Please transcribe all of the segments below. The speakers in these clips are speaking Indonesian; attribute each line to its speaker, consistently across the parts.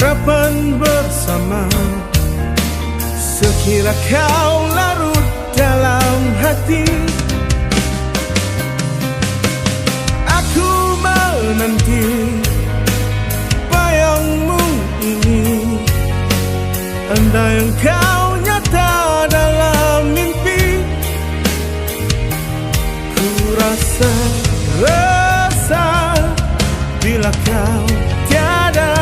Speaker 1: harapan bersama. Sekira kau larut dalam hati, aku menanti bayangmu ini. Andai engkau nyata dalam mimpi, ku rasa bila kau tiada,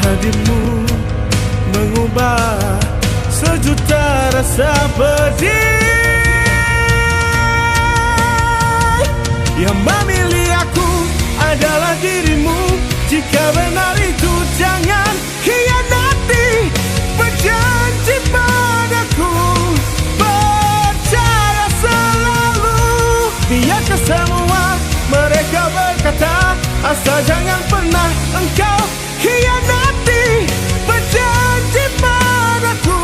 Speaker 1: hadirmu mengubah sejuta rasa pedih. Yang memilih aku adalah dirimu. Jika benar itu, jangan khianati berjanji padaku. Percaya selalu, biarkan semua mereka berkata, asal jangan pernah engkau khianati berjanji padaku.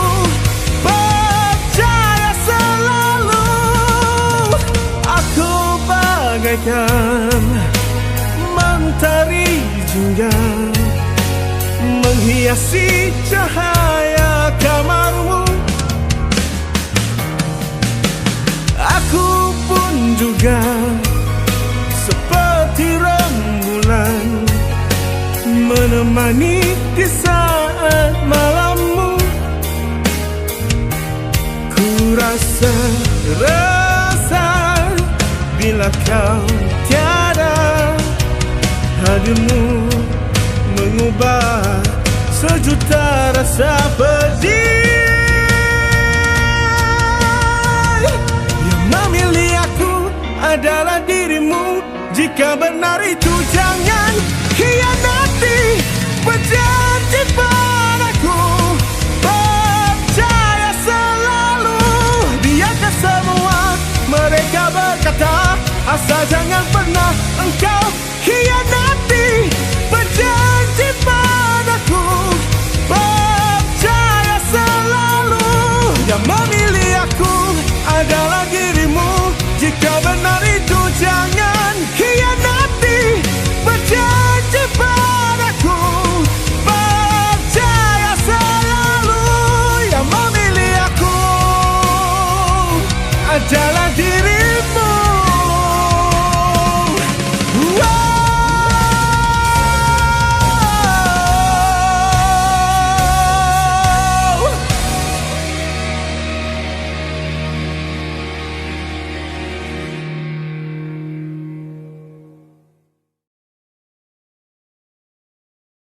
Speaker 1: Percaya selalu, aku bagaikan mentari jingga menghiasi cahaya kamarmu. Aku pun juga seperti rembulan menemani di saat malammu. Ku rasa bila kau tiada, hadirmu mengubah sejuta rasa pedih. Yang memilih aku adalah dirimu. Jika benar itu, jangan khianati berjanji padaku. Percaya selalu, biarkan semua mereka berkata, asal jangan pernah engkau